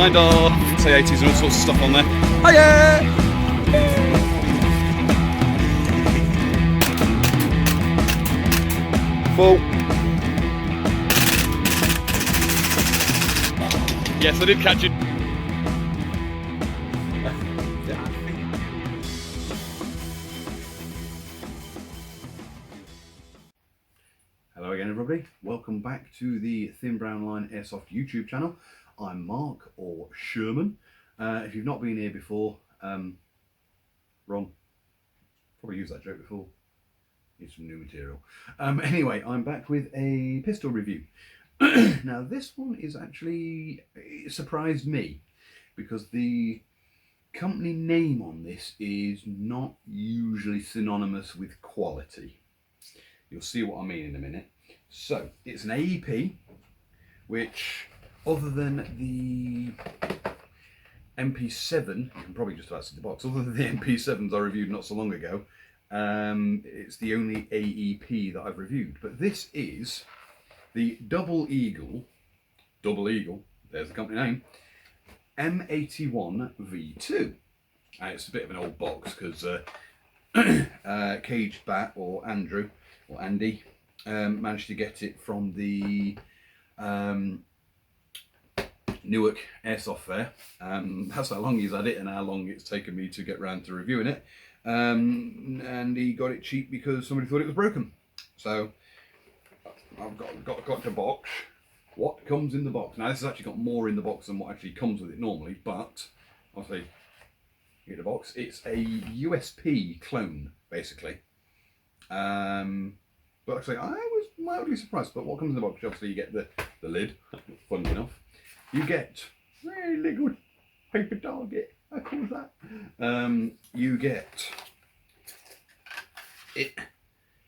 find our T80s and all sorts of stuff on there. Hiya! Full. Yes, I did catch it. Hello again, everybody. Welcome back to the Thin Brown Line Airsoft YouTube channel. I'm Mark, or Sherman. If you've not been here before, wrong. Probably used that joke before. Need some new material. Anyway, I'm back with a pistol review. Now, this one is actually, it surprised me because the company name on this is not usually synonymous with quality. You'll see what I mean in a minute. So, it's an AEP, which, other than the MP7, you can probably just about see the box, other than the MP7s I reviewed not so long ago, it's the only AEP that I've reviewed. But this is the Eagle, there's the company name, M81v2. It's a bit of an old box because Caged Bat, or Andrew, or Andy, managed to get it from the Newark Airsoft Fair. That's how long he's had it and how long it's taken me to get round to reviewing it. And he got it cheap because somebody thought it was broken. So I've got the box. What comes in the box? Now this has actually got more in the box than what actually comes with it normally, but obviously you get the box. It's a Usp clone, basically. But actually I was mildly surprised. But what comes in the box? Obviously you get the lid, funny enough. You get very little paper target, I call that. You get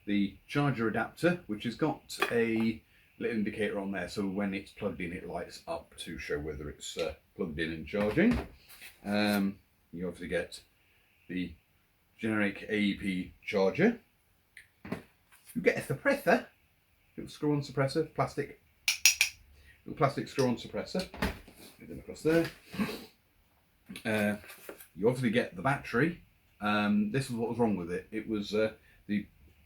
the charger adapter, which has got a little indicator on there, so when it's plugged in it lights up to show whether it's plugged in and charging. You obviously get the generic AEP charger. You get a suppressor, little screw-on suppressor, plastic screw-on suppressor. Get them across there. You obviously get the battery. This is what was wrong with it. It was the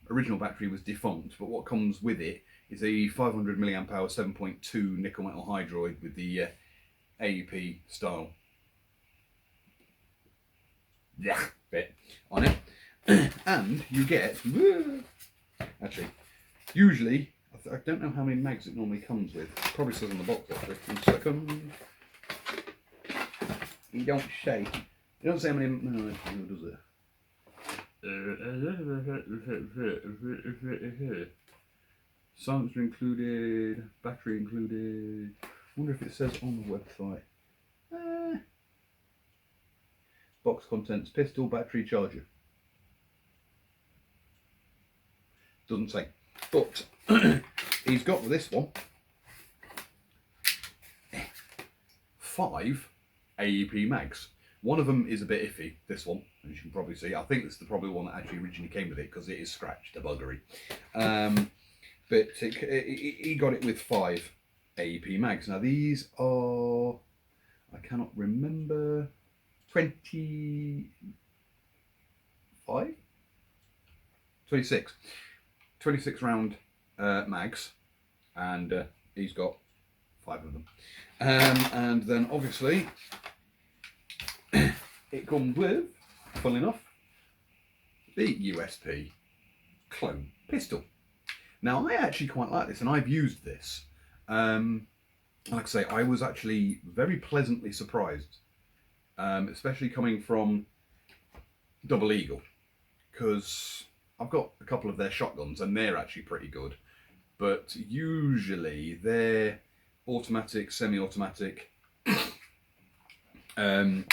original battery was defunct, but what comes with it is a 500 mAh 7.2 nickel metal hydroid with the AEP style bit on it. And you get, actually, usually, I don't know how many mags it normally comes with. It probably says on the box actually. 1 second. You don't say. You don't say how many. No, does it? Silencer included, battery included. I wonder if it says on the website. Box contents: pistol, battery, charger. Doesn't say. But he's got this one 5 AEP mags. One of them is a bit iffy, this one, as you can probably see. I think this is probably one that actually originally came with it because it is scratched, a buggery. But he got it with 5 AEP mags. Now these are, I cannot remember, 25? 26. 26 round mags, and he's got 5 of them. And then obviously it comes with, funnily enough, the Usp Clone Pistol. Now I actually quite like this, and I've used this. Like I say, I was actually very pleasantly surprised, especially coming from Eagle, because I've got a couple of their shotguns and they're actually pretty good, but usually their automatic, semi-automatic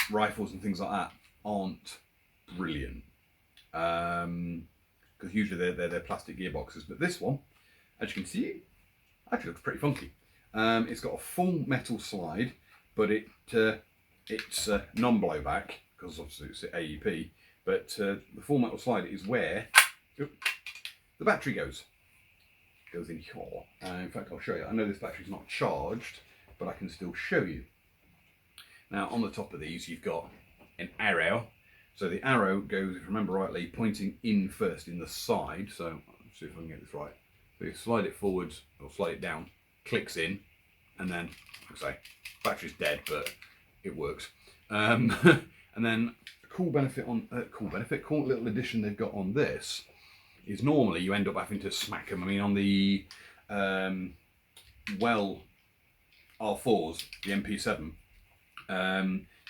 rifles and things like that aren't brilliant, because usually they're plastic gearboxes. But this one, as you can see, actually looks pretty funky. It's got a full metal slide, but it's non-blowback because obviously it's AEP. But the full metal slide is where the battery goes in here. In fact, I'll show you. I know this battery's not charged, but I can still show you. Now on the top of these you've got an arrow. So the arrow goes, if I remember rightly, pointing in first in the side. So let's see if I can get this right. So you slide it forwards or slide it down, clicks in, and then, like I say, battery's dead, but it works. And then a cool little addition they've got on this is normally you end up having to smack them. I mean, on the well R4s, the MP7,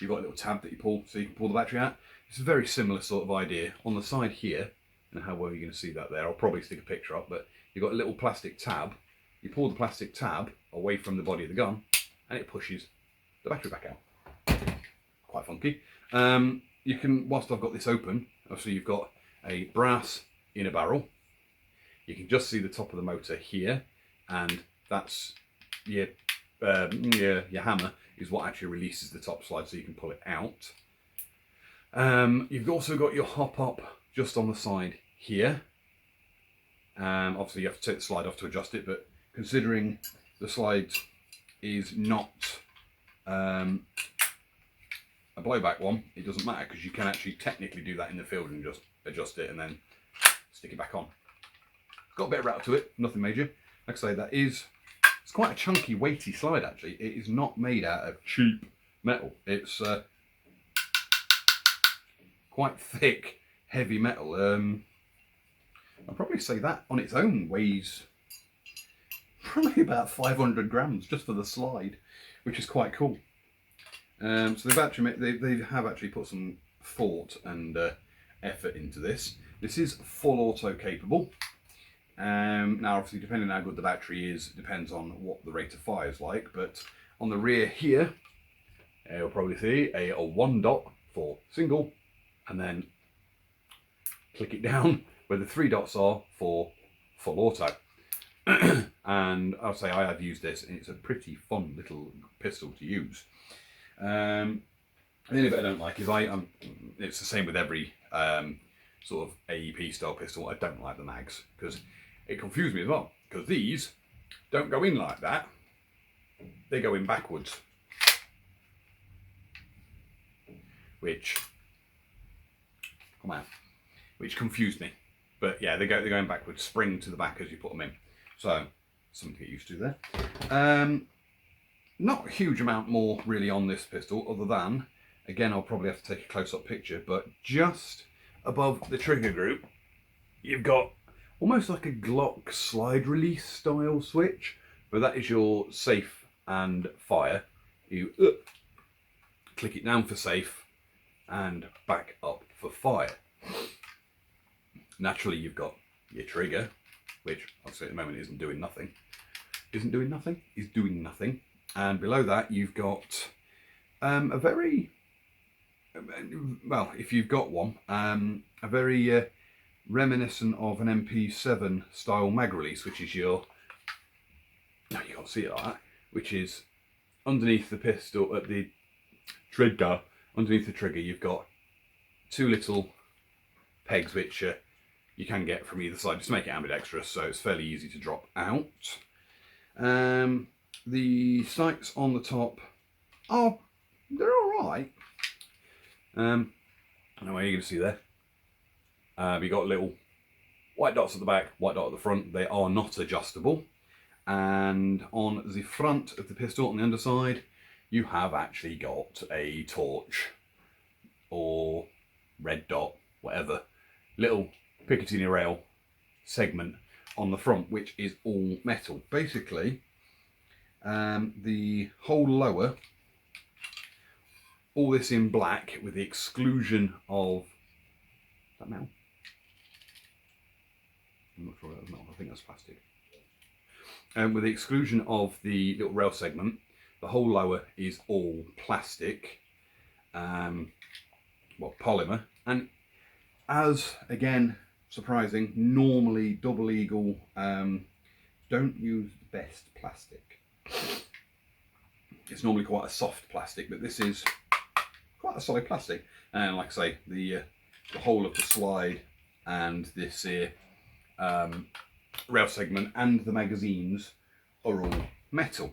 you've got a little tab that you pull so you can pull the battery out. It's a very similar sort of idea. On the side here, and how well you're going to see that there, I'll probably stick a picture up, but you've got a little plastic tab. You pull the plastic tab away from the body of the gun, and it pushes the battery back out. Quite funky. You can, whilst I've got this open, obviously you've got a brass inner barrel. You can just see the top of the motor here, and that's your hammer is what actually releases the top slide, so you can pull it out. You've also got your hop-up just on the side here. Obviously you have to take the slide off to adjust it, but considering the slide is not a blowback one, it doesn't matter, because you can actually technically do that in the field and just adjust it and then stick it back on. Got a bit of rattle to it, nothing major. Like I say, it's quite a chunky, weighty slide actually. It is not made out of cheap metal. It's quite thick, heavy metal. I'd probably say that on its own weighs probably about 500 grams just for the slide, which is quite cool. So they have actually put some thought and effort into this. This is full auto capable. Now obviously depending on how good the battery is, depends on what the rate of fire is like, but on the rear here, you'll probably see a 1 dot for single, and then click it down where the 3 dots are for full auto. And I'll say I have used this, and it's a pretty fun little pistol to use. The only bit I don't like is it's the same with every sort of AEP style pistol. I don't like the mags, because it confused me as well, because these don't go in like that, they go in backwards, which confused me. But yeah, they're going backwards, spring to the back as you put them in, so something to get used to there. Not a huge amount more really on this pistol, other than, again, I'll probably have to take a close-up picture, but just above the trigger group you've got almost like a Glock slide release style switch, but that is your safe and fire. You click it down for safe and back up for fire. Naturally you've got your trigger, which obviously at the moment isn't doing nothing. Is doing nothing. And below that you've got a very, well, if you've got one, a very reminiscent of an MP7 style mag release, which is your, no, you can't see it like that, which is underneath the pistol at the trigger. Underneath the trigger you've got 2 little pegs which you can get from either side, just to make it ambidextrous, so it's fairly easy to drop out. The sights on the top they're alright. I don't know where you're going to see there. You've got little white dots at the back, white dot at the front. They are not adjustable. And on the front of the pistol, on the underside, you have actually got a torch or red dot, whatever, little Picatinny rail segment on the front, which is all metal. Basically, the whole lower, all this in black, with the exclusion of, is that metal? I'm not sure that was metal, I think that's plastic. With the exclusion of the little rail segment, the whole lower is all plastic, well, polymer. And as, again, surprising, normally Double Eagle don't use the best plastic. It's normally quite a soft plastic, but this is quite a solid plastic. And like I say, the whole of the slide and this here rail segment and the magazines are all metal.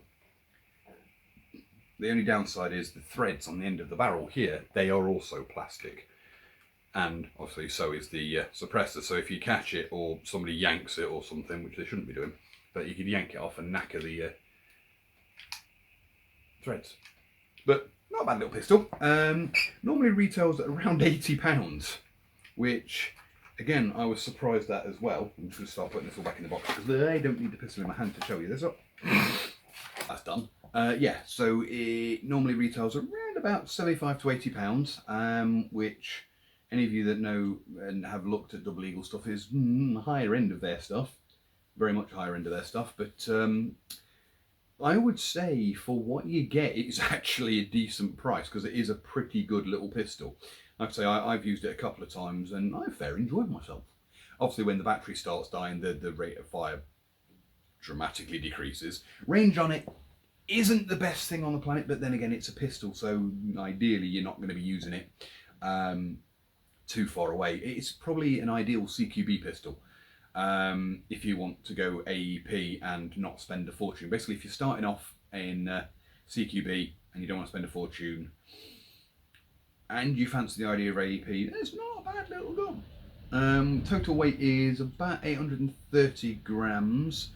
The only downside is the threads on the end of the barrel here, they are also plastic. And obviously so is the suppressor, so if you catch it or somebody yanks it or something, which they shouldn't be doing, but you can yank it off and knacker the threads. But not a bad little pistol. Normally retails at around £80, which again I was surprised at as well. I'm just going to start putting this all back in the box because I don't need the pistol in my hand to show you this up. That's done. Yeah, so it normally retails around about £75 to £80, which any of you that know and have looked at Double Eagle stuff is higher end of their stuff, very much higher end of their stuff, but I would say for what you get, it's actually a decent price because it is a pretty good little pistol. Like I say, I've used it a couple of times and I've fair enjoyed myself. Obviously, when the battery starts dying, the rate of fire dramatically decreases. Range on it isn't the best thing on the planet, but then again, it's a pistol, so ideally you're not going to be using it too far away. It's probably an ideal CQB pistol. If you want to go AEP and not spend a fortune. Basically, if you're starting off in CQB and you don't want to spend a fortune and you fancy the idea of AEP, it's not a bad little gun. Total weight is about 830 grams,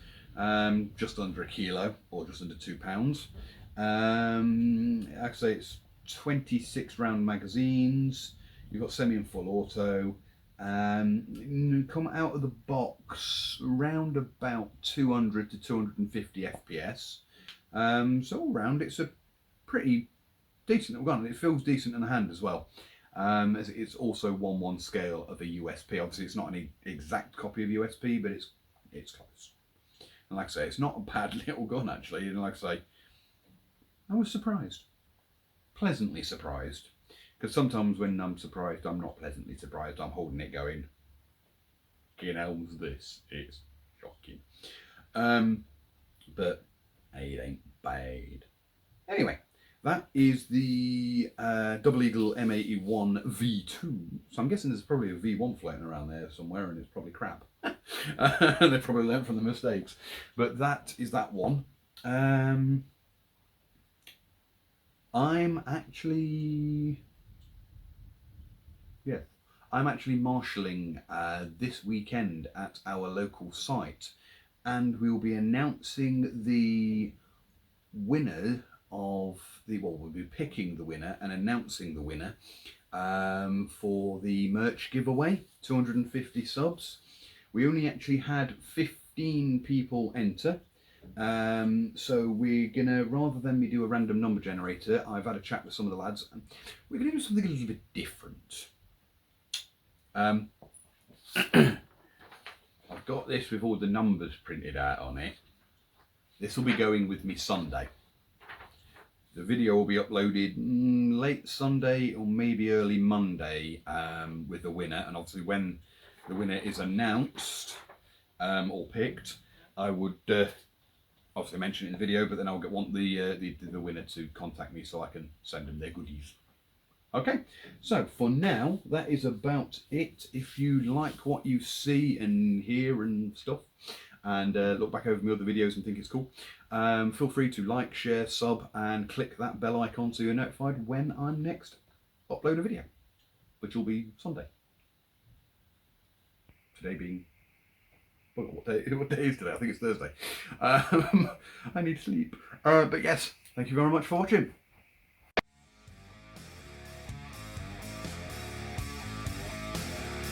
just under a kilo or just under 2 pounds. Like I say, it's 26 round magazines. You've got semi and full auto. Come out of the box around about 200 to 250 FPS. So all round it's a pretty decent little gun. It feels decent in the hand as well. As it's also 1:1 scale of a USP. Obviously it's not an exact copy of USP, but it's close. And like I say, it's not a bad little gun actually. And like I say, I was surprised. Pleasantly surprised. Because sometimes when I'm surprised, I'm not pleasantly surprised. I'm holding it going, "Fucking hell's this? It's shocking." But hey, it ain't bad. Anyway, that is the Double Eagle M81v2. So I'm guessing there's probably a V1 floating around there somewhere, and it's probably crap. They probably learned from the mistakes. But that is that one. I'm actually marshalling this weekend at our local site, and we will be announcing the winner of we'll be picking the winner and announcing the winner for the merch giveaway, 250 subs. We only actually had 15 people enter. So we're gonna, rather than me do a random number generator, I've had a chat with some of the lads and we're gonna do something a little bit different. I've got this with all the numbers printed out on it. This will be going with me Sunday. The video will be uploaded late Sunday or maybe early Monday with the winner, and obviously when the winner is announced or picked, I would obviously mention it in the video, but then I'll want the winner to contact me so I can send them their goodies. Okay, so for now, that is about it. If you like what you see and hear and stuff, and look back over my other videos and think it's cool, feel free to like, share, sub, and click that bell icon so you're notified when I'm next upload a video, which will be Sunday. Today being, what day is today? I think it's Thursday. I need sleep. But yes, thank you very much for watching.